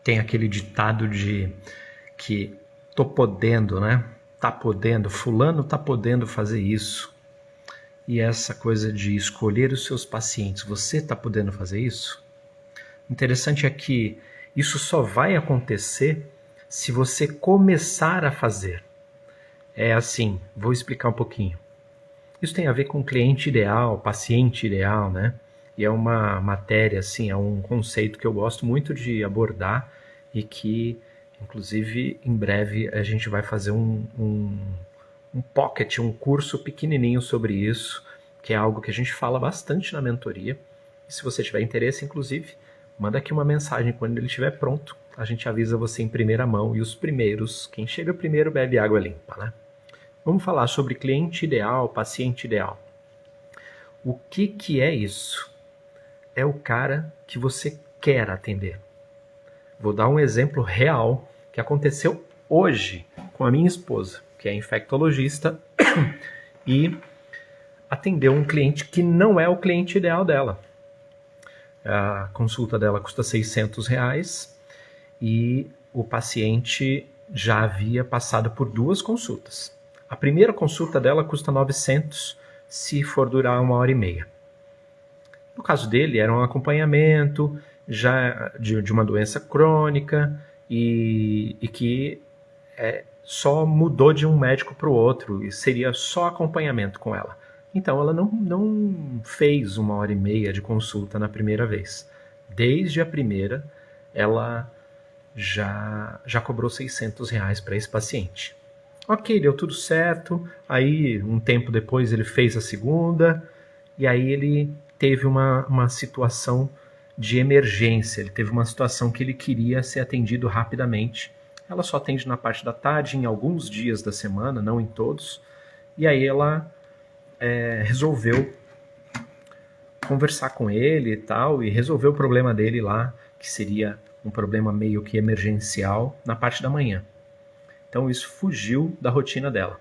tem aquele ditado de que tô podendo, né? Tá podendo, fulano tá podendo fazer isso. E essa coisa de escolher os seus pacientes, você tá podendo fazer isso? Interessante é que isso só vai acontecer se você começar a fazer. É assim, vou explicar um pouquinho. Isso tem a ver com cliente ideal, paciente ideal, né? E é uma matéria, assim, é um conceito que eu gosto muito de abordar e que, inclusive, em breve a gente vai fazer um pocket, um curso pequenininho sobre isso, que é algo que a gente fala bastante na mentoria. E se você tiver interesse, inclusive, manda aqui uma mensagem quando ele estiver pronto. A gente avisa você em primeira mão e os primeiros, quem chega primeiro bebe água limpa, né? Vamos falar sobre cliente ideal, paciente ideal. O que é isso? É o cara que você quer atender. Vou dar um exemplo real que aconteceu hoje com a minha esposa, que é infectologista e atendeu um cliente que não é o cliente ideal dela. A consulta dela custa R$600 e o paciente já havia passado por 2 consultas. A primeira consulta dela custa 900 se for durar 1h30. No caso dele, era um acompanhamento já de uma doença crônica e que só mudou de um médico para o outro e seria só acompanhamento com ela. Então ela não fez 1h30 de consulta na primeira vez. Desde a primeira, ela já cobrou R$600 para esse paciente. Ok, deu tudo certo. Aí, um tempo depois, ele fez a segunda. E aí ele teve uma situação de emergência. Ele teve uma situação que ele queria ser atendido rapidamente. Ela só atende na parte da tarde, em alguns dias da semana, não em todos. E aí ela resolveu conversar com ele e tal, e resolver o problema dele lá, que seria um problema meio que emergencial, na parte da manhã. Então isso fugiu da rotina dela.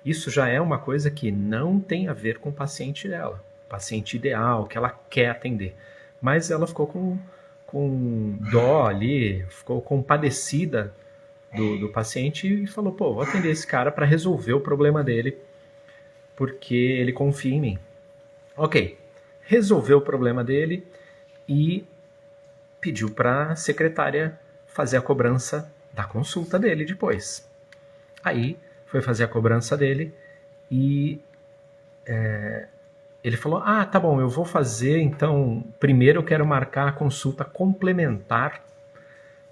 Isso já é uma coisa que não tem a ver com o paciente dela, paciente ideal, que ela quer atender. Mas ela ficou com dó ali, ficou compadecida do paciente e falou, pô, vou atender esse cara para resolver o problema dele, porque ele confia em mim. Ok, resolveu o problema dele e pediu para a secretária fazer a cobrança da consulta dele depois. Aí foi fazer a cobrança dele e ele falou, tá bom, eu vou fazer, então, primeiro eu quero marcar a consulta complementar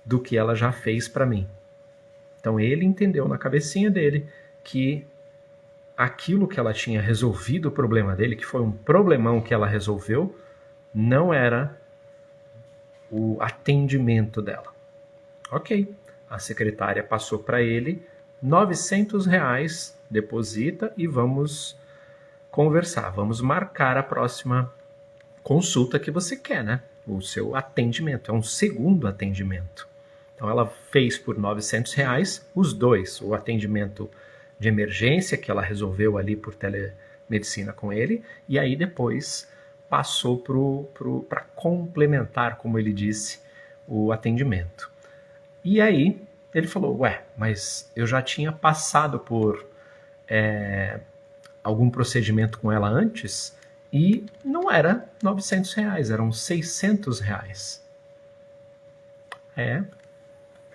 do que ela já fez para mim. Então ele entendeu na cabecinha dele que aquilo que ela tinha resolvido o problema dele, que foi um problemão que ela resolveu, não era o atendimento dela. Ok, a secretária passou para ele R$900, deposita e vamos conversar, vamos marcar a próxima consulta que você quer, né? O seu atendimento, é um segundo atendimento. Então ela fez por R$900 os dois, o atendimento de emergência que ela resolveu ali por telemedicina com ele, e aí depois passou para complementar, como ele disse, o atendimento. E aí ele falou, mas eu já tinha passado por algum procedimento com ela antes e não era R$900, eram R$600.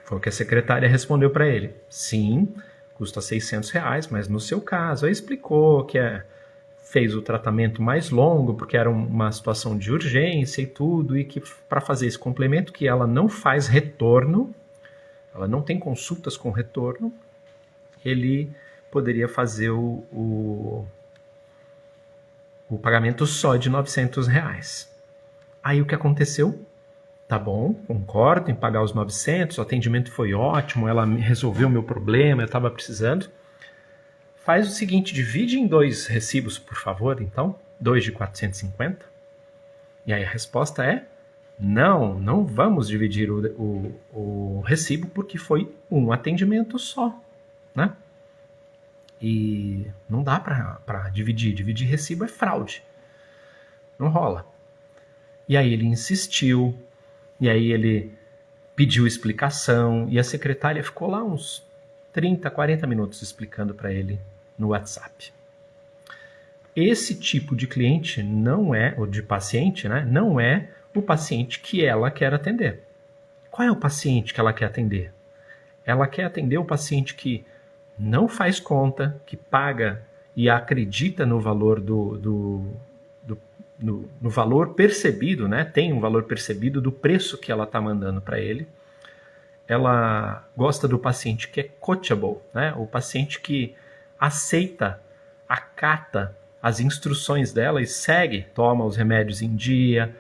Foi o que a secretária respondeu para ele. Sim, custa R$600, mas no seu caso, aí explicou que fez o tratamento mais longo, porque era uma situação de urgência e tudo, e que para fazer esse complemento, que ela não faz retorno, ela não tem consultas com retorno, ele poderia fazer o pagamento só de R$900. Aí o que aconteceu? Tá bom, concordo em pagar os 900, o atendimento foi ótimo, ela resolveu o meu problema, eu estava precisando. Faz o seguinte, divide em 2 recibos, por favor, então, 2 de 450. E aí a resposta é, não vamos dividir o recibo porque foi um atendimento só, né? E não dá para dividir recibo é fraude, não rola. E aí ele insistiu, e aí ele pediu explicação e a secretária ficou lá uns 30, 40 minutos explicando para ele no WhatsApp. Esse tipo de cliente não é, ou de paciente, né, não é o paciente que ela quer atender. Qual é o paciente que ela quer atender? Ela quer atender o paciente que não faz conta, que paga e acredita no valor no valor percebido, né? Tem um valor percebido do preço que ela está mandando para ele. Ela gosta do paciente que é coachable, né? O paciente que aceita, acata as instruções dela e segue, toma os remédios em dia,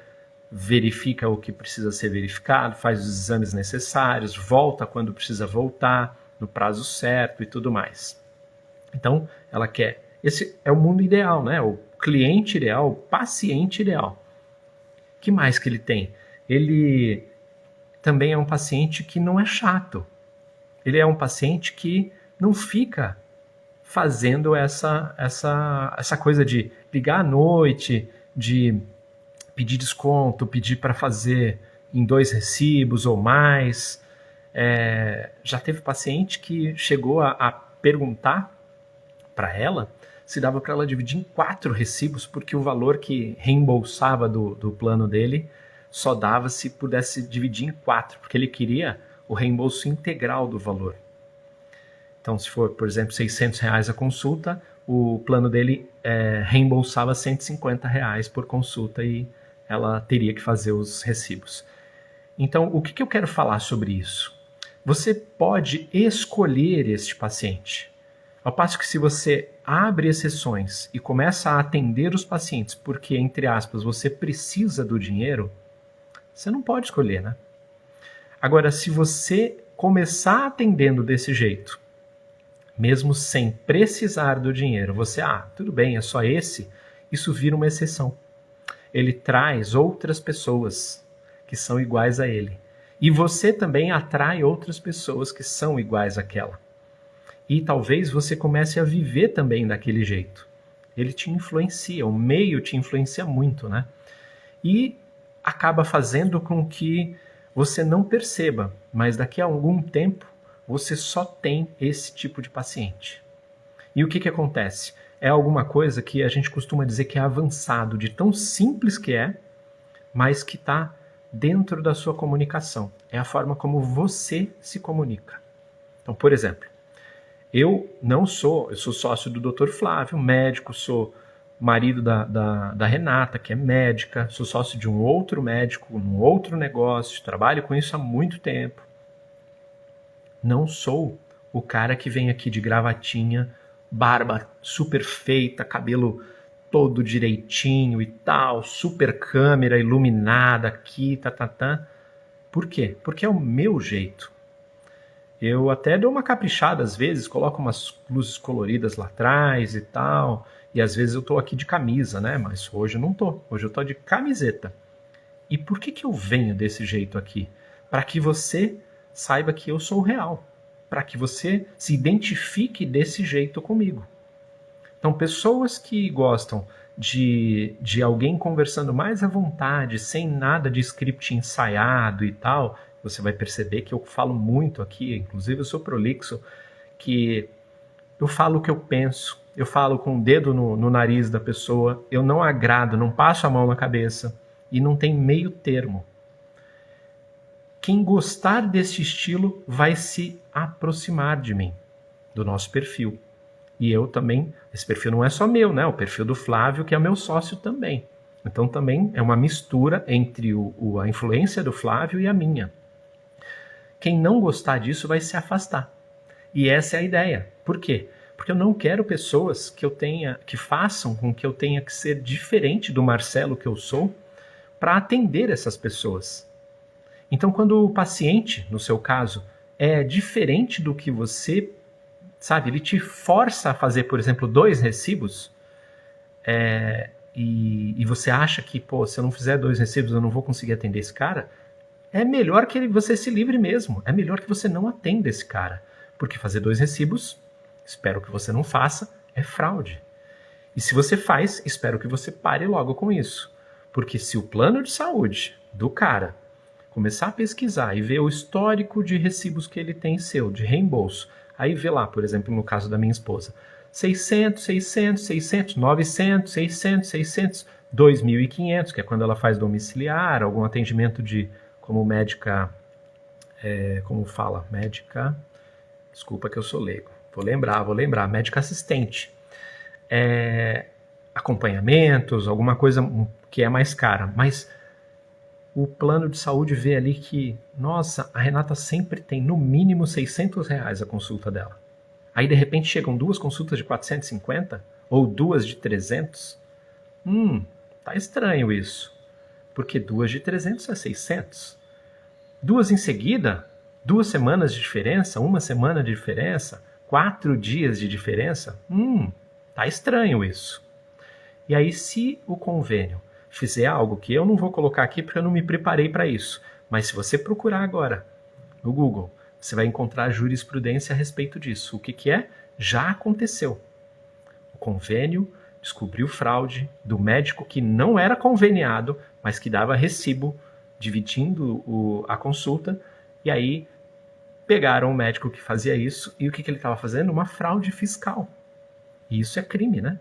verifica o que precisa ser verificado, faz os exames necessários, volta quando precisa voltar, no prazo certo e tudo mais. Então, ela quer... Esse é o mundo ideal, né? O cliente ideal, o paciente ideal. O que mais que ele tem? Ele também é um paciente que não é chato. Ele é um paciente que não fica fazendo essa coisa de ligar à noite, de pedir desconto, pedir para fazer em 2 recibos ou mais. Já teve paciente que chegou a perguntar para ela se dava para ela dividir em 4 recibos, porque o valor que reembolsava do plano dele só dava se pudesse dividir em 4, porque ele queria o reembolso integral do valor. Então, se for, por exemplo, R$600 a consulta, o plano dele reembolsava R$150 por consulta e ela teria que fazer os recibos. Então, o que eu quero falar sobre isso? Você pode escolher este paciente. Ao passo que se você abre exceções e começa a atender os pacientes porque, entre aspas, você precisa do dinheiro, você não pode escolher, né? Agora, se você começar atendendo desse jeito, mesmo sem precisar do dinheiro, você, tudo bem, é só esse, isso vira uma exceção. Ele traz outras pessoas que são iguais a ele. E você também atrai outras pessoas que são iguais àquela. E talvez você comece a viver também daquele jeito. Ele te influencia, o meio te influencia muito, né? E acaba fazendo com que você não perceba, mas daqui a algum tempo você só tem esse tipo de paciente. E o que acontece? É alguma coisa que a gente costuma dizer que é avançado, de tão simples que é, mas que está dentro da sua comunicação. É a forma como você se comunica. Então, por exemplo, eu sou sócio do Dr. Flávio, médico, sou marido da Renata, que é médica, sou sócio de um outro médico, num outro negócio, trabalho com isso há muito tempo. Não sou o cara que vem aqui de gravatinha, barba super feita, cabelo todo direitinho e tal, super câmera iluminada aqui, Por quê? Porque é o meu jeito. Eu até dou uma caprichada às vezes, coloco umas luzes coloridas lá atrás e tal, e às vezes eu tô aqui de camisa, né? Mas hoje eu não tô, hoje eu tô de camiseta. E por que eu venho desse jeito aqui? Para que você saiba que eu sou real, para que você se identifique desse jeito comigo. Então, pessoas que gostam de alguém conversando mais à vontade, sem nada de script ensaiado e tal, você vai perceber que eu falo muito aqui, inclusive eu sou prolixo, que eu falo o que eu penso, eu falo com o dedo no nariz da pessoa, eu não agrado, não passo a mão na cabeça e não tem meio termo. Quem gostar desse estilo vai se aproximar de mim, do nosso perfil. E eu também, esse perfil não é só meu, né? O perfil do Flávio, que é meu sócio também. Então também é uma mistura entre a influência do Flávio e a minha. Quem não gostar disso vai se afastar. E essa é a ideia. Por quê? Porque eu não quero pessoas que façam com que eu tenha que ser diferente do Marcelo que eu sou para atender essas pessoas. Então, quando o paciente, no seu caso, é diferente do que você, sabe, ele te força a fazer, por exemplo, 2 recibos, e você acha que, se eu não fizer 2 recibos eu não vou conseguir atender esse cara, é melhor que você se livre mesmo. É melhor que você não atenda esse cara. Porque fazer 2 recibos, espero que você não faça, é fraude. E se você faz, espero que você pare logo com isso. Porque se o plano de saúde do cara começar a pesquisar e ver o histórico de recibos que ele tem seu, de reembolso. Aí vê lá, por exemplo, no caso da minha esposa, 600, 600, 600, 900, 600, 600, 2.500, que é quando ela faz domiciliar, algum atendimento como médica, como fala? Médica, desculpa que eu sou leigo, vou lembrar, médica assistente. Acompanhamentos, alguma coisa que é mais cara, mas o plano de saúde vê ali que, nossa, a Renata sempre tem no mínimo R$600 a consulta dela. Aí de repente chegam 2 consultas de 450 ou 2 de 300. Tá estranho isso, porque 2 de 300 é 600. 2 em seguida, 2 semanas de diferença, 1 semana de diferença, 4 dias de diferença. Tá estranho isso. E aí, se o convênio fizer algo que eu não vou colocar aqui porque eu não me preparei para isso, mas se você procurar agora no Google, você vai encontrar jurisprudência a respeito disso. O que é? Já aconteceu. O convênio descobriu fraude do médico que não era conveniado, mas que dava recibo dividindo a consulta, e aí pegaram o médico que fazia isso, e o que ele estava fazendo? Uma fraude fiscal. E isso é crime, né?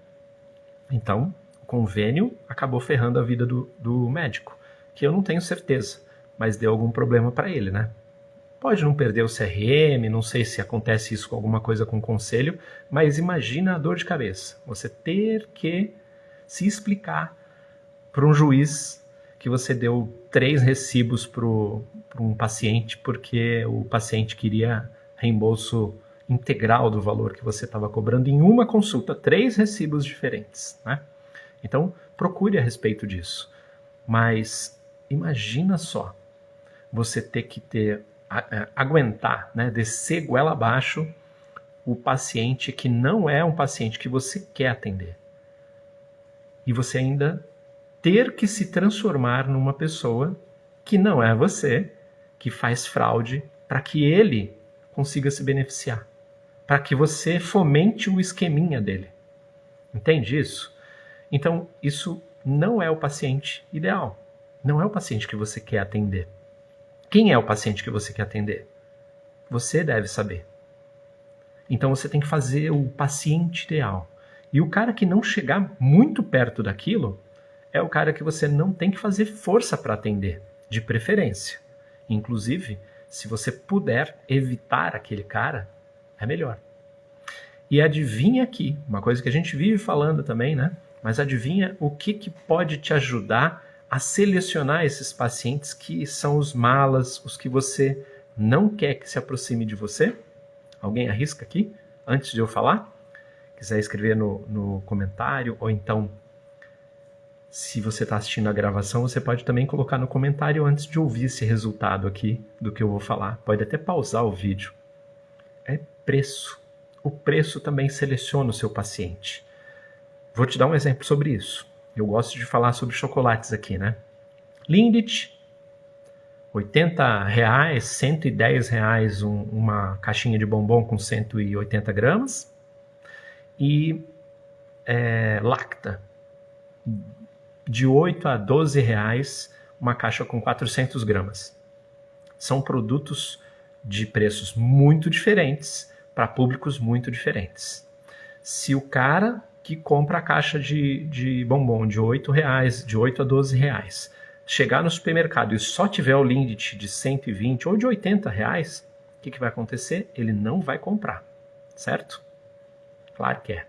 Então, o convênio acabou ferrando a vida do médico, que eu não tenho certeza, mas deu algum problema para ele, né? Pode não perder o CRM, não sei se acontece isso com alguma coisa com o conselho, mas imagina a dor de cabeça. Você ter que se explicar para um juiz que você deu 3 recibos para um paciente porque o paciente queria reembolso integral do valor que você estava cobrando em uma consulta, 3 recibos diferentes, né? Então, procure a respeito disso. Mas imagina só, você ter que aguentar, né, descer goela abaixo o paciente que não é um paciente que você quer atender. E você ainda ter que se transformar numa pessoa que não é você, que faz fraude para que ele consiga se beneficiar, para que você fomente o esqueminha dele. Entende isso? Então, isso não é o paciente ideal. Não é o paciente que você quer atender. Quem é o paciente que você quer atender? Você deve saber. Então, você tem que fazer o paciente ideal. E o cara que não chegar muito perto daquilo é o cara que você não tem que fazer força para atender, de preferência. Inclusive, se você puder evitar aquele cara, é melhor. E adivinha aqui, uma coisa que a gente vive falando também, né? Mas adivinha o que pode te ajudar a selecionar esses pacientes que são os malas, os que você não quer que se aproxime de você? Alguém arrisca aqui, antes de eu falar? Quiser escrever no comentário, ou então, se você está assistindo a gravação, você pode também colocar no comentário antes de ouvir esse resultado aqui do que eu vou falar. Pode até pausar o vídeo. É preço. O preço também seleciona o seu paciente. Vou te dar um exemplo sobre isso. Eu gosto de falar sobre chocolates aqui, né? Lindt, R$80, R$110 uma caixinha de bombom com 180 gramas. E Lacta, de R$8 a R$12 uma caixa com 400 gramas. São produtos de preços muito diferentes para públicos muito diferentes. Se o cara que compra a caixa de bombom de R$8, de 8 a R$12, chegar no supermercado e só tiver o Lindt de 120 ou de R$80, o que vai acontecer? Ele não vai comprar, certo? Claro que é.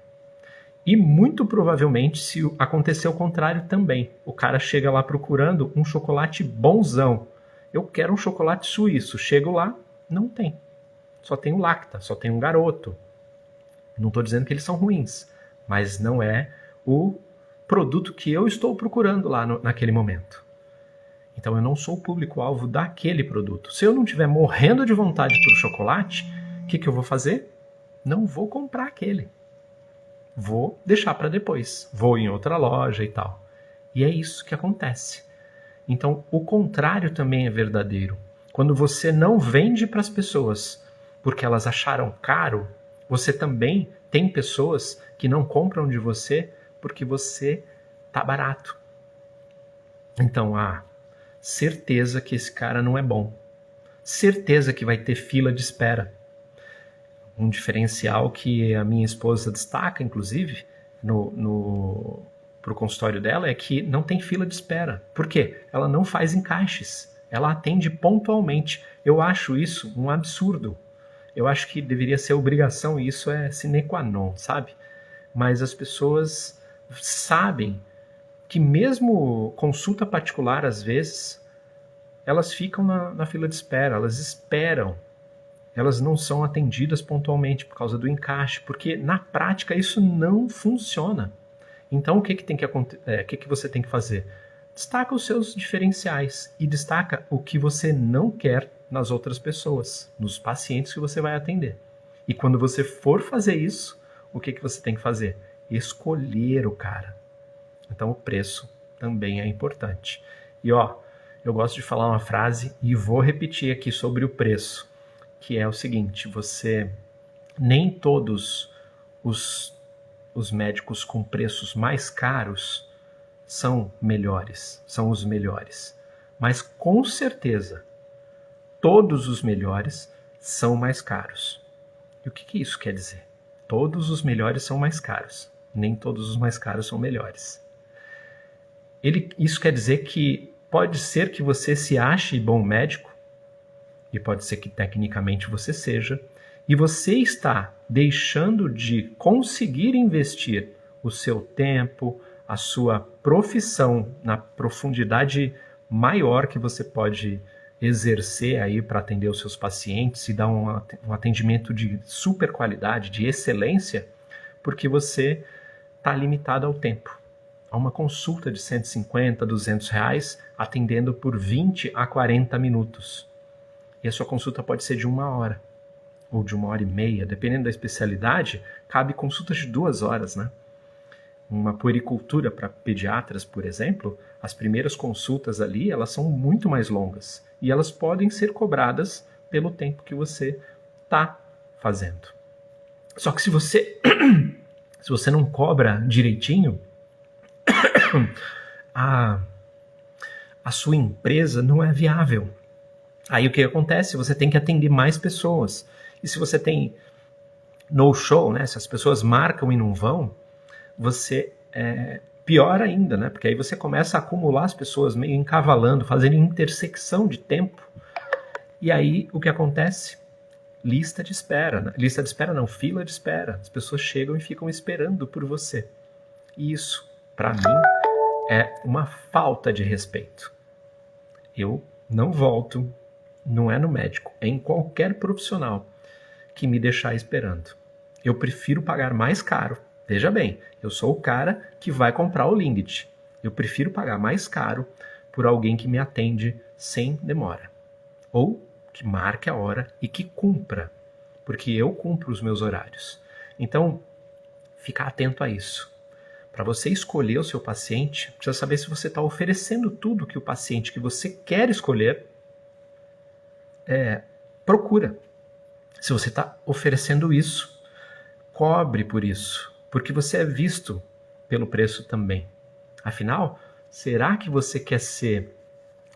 E muito provavelmente, se acontecer o contrário também, o cara chega lá procurando um chocolate bonzão. Eu quero um chocolate suíço. Chego lá, não tem. Só tem o Lacta, só tem um Garoto. Não estou dizendo que eles são ruins, mas não é o produto que eu estou procurando lá naquele momento. Então eu não sou o público-alvo daquele produto. Se eu não estiver morrendo de vontade por chocolate, o que eu vou fazer? Não vou comprar aquele. Vou deixar para depois. Vou em outra loja e tal. E é isso que acontece. Então o contrário também é verdadeiro. Quando você não vende para as pessoas porque elas acharam caro, você também tem pessoas que não compram de você porque você tá barato. Então, certeza que esse cara não é bom. Certeza que vai ter fila de espera. Um diferencial que a minha esposa destaca, inclusive, pro consultório dela, é que não tem fila de espera. Por quê? Ela não faz encaixes. Ela atende pontualmente. Eu acho isso um absurdo. Eu acho que deveria ser obrigação, e isso é sine qua non, sabe? Mas as pessoas sabem que mesmo consulta particular, às vezes, elas ficam na fila de espera, elas esperam. Elas não são atendidas pontualmente por causa do encaixe, porque na prática isso não funciona. Então o que você tem que fazer? Destaca os seus diferenciais e destaca o que você não quer nas outras pessoas, nos pacientes que você vai atender. E quando você for fazer isso, o que você tem que fazer? Escolher o cara. Então o preço também é importante. E eu gosto de falar uma frase e vou repetir aqui sobre o preço, que é o seguinte: nem todos os médicos com preços mais caros são os melhores. Mas com certeza, todos os melhores são mais caros. E o que isso quer dizer? Todos os melhores são mais caros. Nem todos os mais caros são melhores. Isso quer dizer que pode ser que você se ache bom médico, e pode ser que tecnicamente você seja, e você está deixando de conseguir investir o seu tempo, a sua profissão na profundidade maior que você pode exercer aí para atender os seus pacientes e dar um atendimento de super qualidade, de excelência, porque você está limitado ao tempo. A uma consulta de 150, 200 reais, atendendo por 20 a 40 minutos. E a sua consulta pode ser de 1 hora, ou de 1h30, dependendo da especialidade, cabe consultas de 2 horas, né? Uma puericultura para pediatras, por exemplo, as primeiras consultas ali, elas são muito mais longas. E elas podem ser cobradas pelo tempo que você está fazendo. Só que se você não cobra direitinho, a sua empresa não é viável. Aí o que acontece? Você tem que atender mais pessoas. E se você tem no-show, né? Se as pessoas marcam e não vão, você pior ainda, né? Porque aí você começa a acumular as pessoas meio encavalando, fazendo intersecção de tempo. E aí o que acontece? Lista de espera. Né? Lista de espera não, fila de espera. As pessoas chegam e ficam esperando por você. E isso, para mim, é uma falta de respeito. Eu não volto, não é no médico, é em qualquer profissional que me deixar esperando. Eu prefiro pagar mais caro. Veja bem, eu sou o cara que vai comprar o Lindt. Eu prefiro pagar mais caro por alguém que me atende sem demora. Ou que marque a hora e que cumpra, porque eu cumpro os meus horários. Então, fica atento a isso. Para você escolher o seu paciente, precisa saber se você está oferecendo tudo que o paciente que você quer escolher procura. Se você está oferecendo isso, cobre por isso, porque você é visto pelo preço também. Afinal, será que você quer ser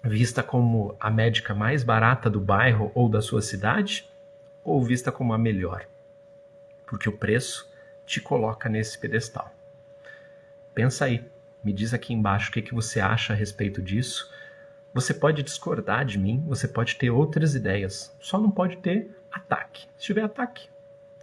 vista como a médica mais barata do bairro ou da sua cidade? Ou vista como a melhor? Porque o preço te coloca nesse pedestal. Pensa aí, me diz aqui embaixo o que você acha a respeito disso. Você pode discordar de mim, você pode ter outras ideias, só não pode ter ataque. Se tiver ataque,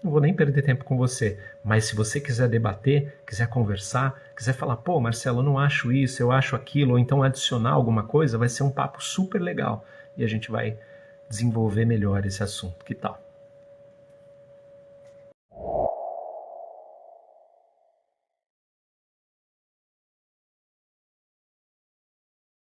não vou nem perder tempo com você. Mas se você quiser debater, quiser conversar, quiser falar, pô, Marcelo, eu não acho isso, eu acho aquilo, ou então adicionar alguma coisa, vai ser um papo super legal. E a gente vai desenvolver melhor esse assunto. Que tal?